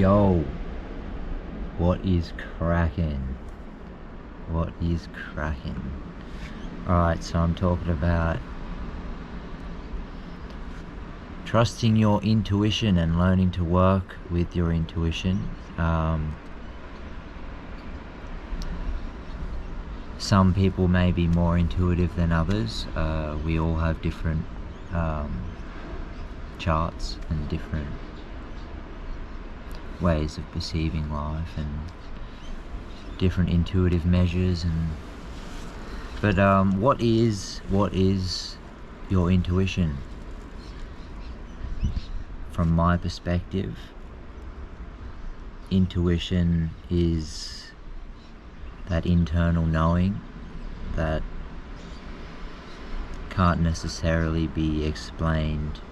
Yo, what is cracking? What is cracking? Alright, so I'm talking about trusting your intuition and learning to work with your intuition. Some people may be more intuitive than others. We all have different charts and different ways of perceiving life and different intuitive measures. But what is your intuition? From my perspective, intuition is that internal knowing that can't necessarily be explained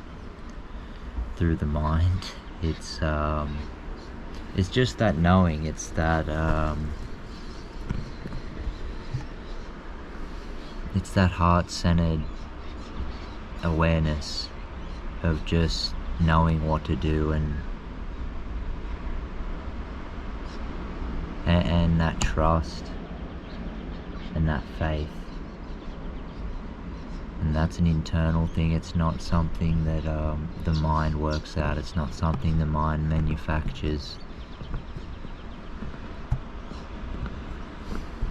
through the mind. It's just that knowing. It's that heart-centered awareness of just knowing what to do, and that trust and that faith. And that's an internal thing. It's not something that the mind works out. It's not something the mind manufactures.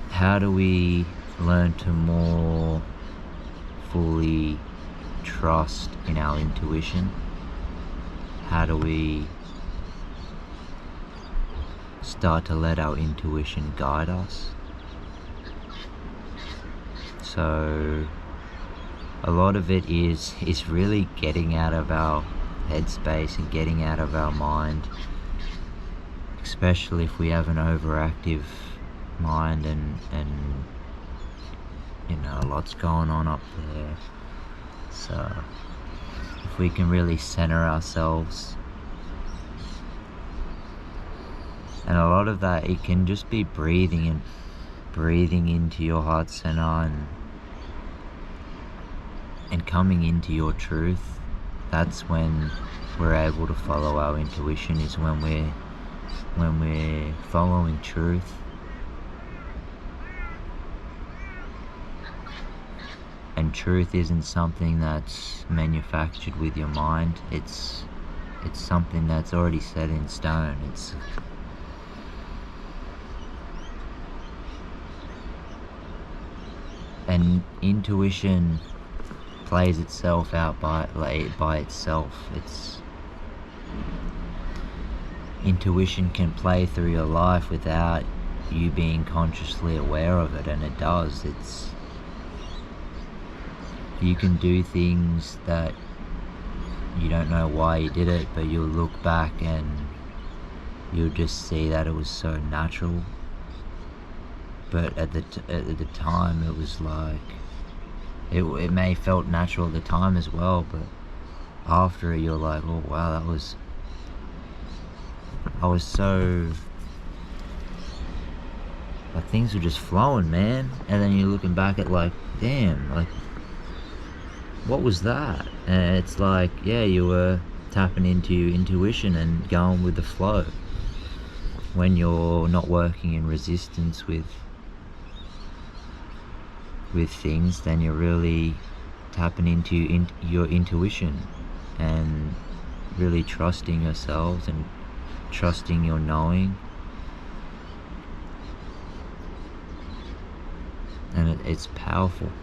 How do we learn to more fully trust in our intuition? How do we start to let our intuition guide us? So a lot of it is really getting out of our headspace and getting out of our mind, especially if we have an overactive mind and you know, a lot's going on up there. So if we can really center ourselves, and a lot of that, it can just be breathing into your heart center and coming into your truth. That's when we're able to follow our intuition, is when we're following truth. And truth isn't something that's manufactured with your mind. It's something that's already set in stone. And intuition plays itself out by itself. Intuition can play through your life without you being consciously aware of it, and it does. You can do things that you don't know why you did it, but you'll look back and you'll just see that it was so natural. But at the time, it was like, it may have felt natural at the time as well, but after it, you're like, oh wow, I was so, like, things were just flowing, man. And then you're looking back at, like, damn, like, what was that? And it's like, yeah, you were tapping into your intuition and going with the flow. When you're not working in resistance with things, then you're really tapping into your intuition and really trusting yourselves and trusting your knowing. And it's powerful.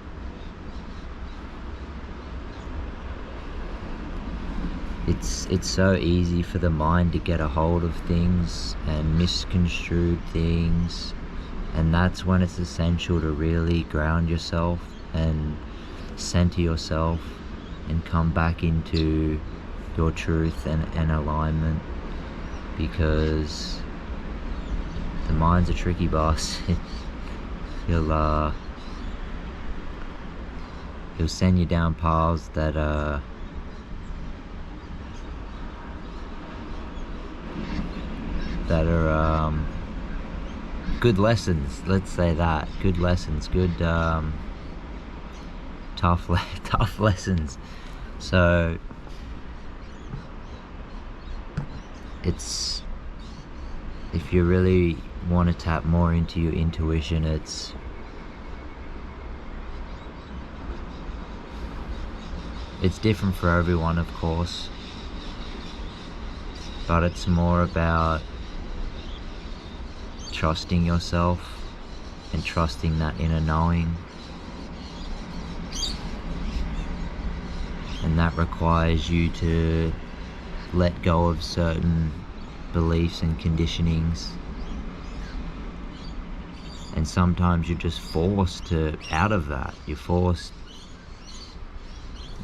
It's so easy for the mind to get a hold of things and misconstrue things, and that's when it's essential to really ground yourself and center yourself and come back into your truth and alignment, because the mind's a tricky boss. He'll send you down paths that are good lessons, let's say that. Good lessons, good tough lessons. So it's if you really want to tap more into your intuition, it's different for everyone, of course, but it's more about trusting yourself and trusting that inner knowing. And that requires you to let go of certain beliefs and conditionings. And sometimes you're just forced out of that. You're forced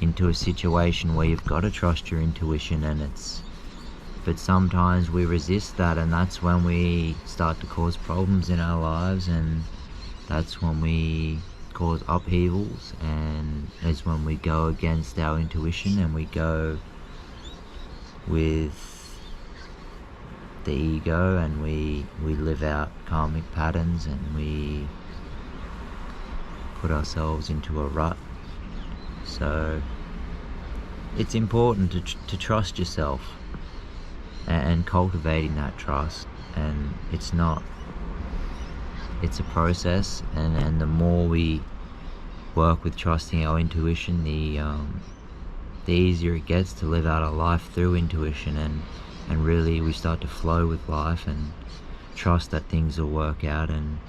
into a situation where you've got to trust your intuition, but sometimes we resist that, and that's when we start to cause problems in our lives, and that's when we cause upheavals, and it's when we go against our intuition and we go with the ego, and we live out karmic patterns, and we put ourselves into a rut. So it's important to trust yourself and cultivating that trust, and it's a process, and the more we work with trusting our intuition, the easier it gets to live out our life through intuition, and really we start to flow with life and trust that things will work out, and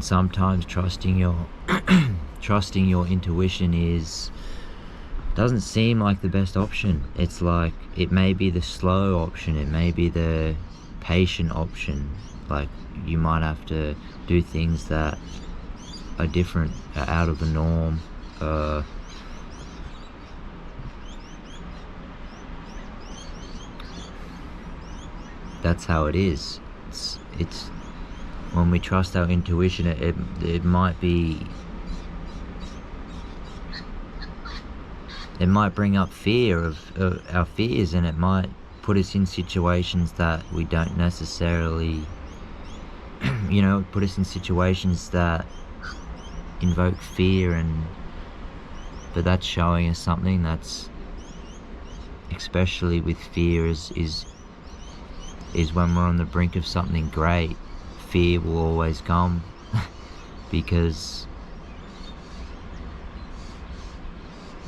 sometimes trusting your trusting your intuition doesn't seem like the best option. It's like, it may be the slow option, it may be the patient option. Like, you might have to do things that are different, are out of the norm. That's how it is. It's when we trust our intuition, it might be, it might bring up fear of our fears, and it might put us in situations that we don't necessarily put us in situations that invoke fear, but that's showing us something. That's, especially with fear, is when we're on the brink of something great, fear will always come because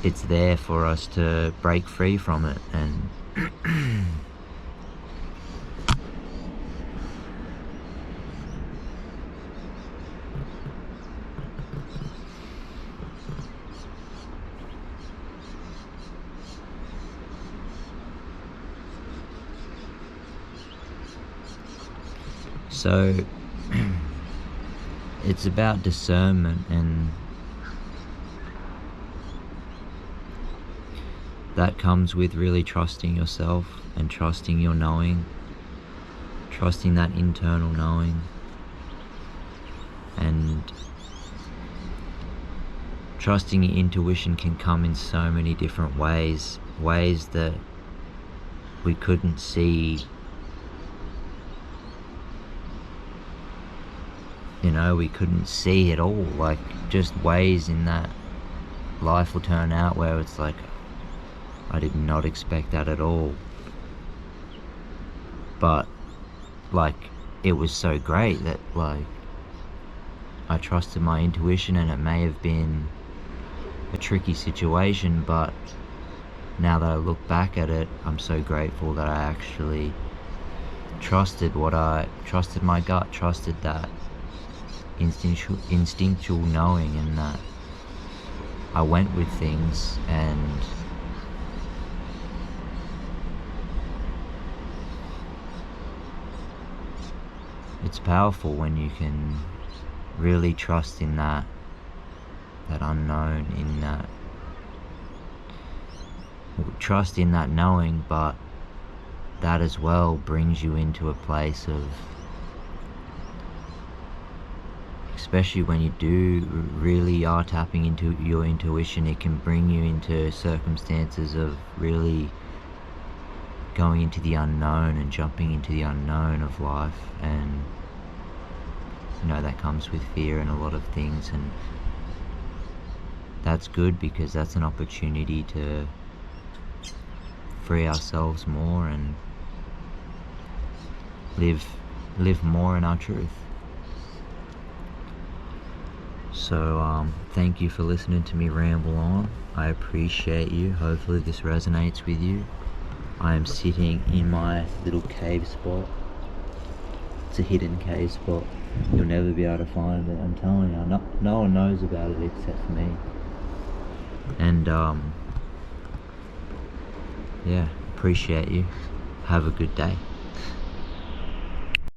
it's there for us to break free from it. And so it's about discernment, and that comes with really trusting yourself and trusting your knowing, trusting that internal knowing. And trusting your intuition can come in so many different ways that we couldn't see. We couldn't see at all, like just ways in that life will turn out where it's like, I did not expect that at all. But like, it was so great that like I trusted my intuition, and it may have been a tricky situation, but now that I look back at it, I'm so grateful that I actually trusted my gut, trusted that instinctual knowing, and that I went with things. And it's powerful when you can really trust in that unknown, in that trust in that knowing, but that as well brings you into a place of, especially when you do really are tapping into your intuition, it can bring you into circumstances of really going into the unknown and jumping into the unknown of life. And that comes with fear and a lot of things, and that's good because that's an opportunity to free ourselves more and live live more in our truth. So thank you for listening to me ramble on. I appreciate you. Hopefully this resonates with you. I am sitting in my little cave spot. It's a hidden cave spot. You'll never be able to find it, I'm telling you. No one knows about it except for me. And yeah, appreciate you. Have a good day.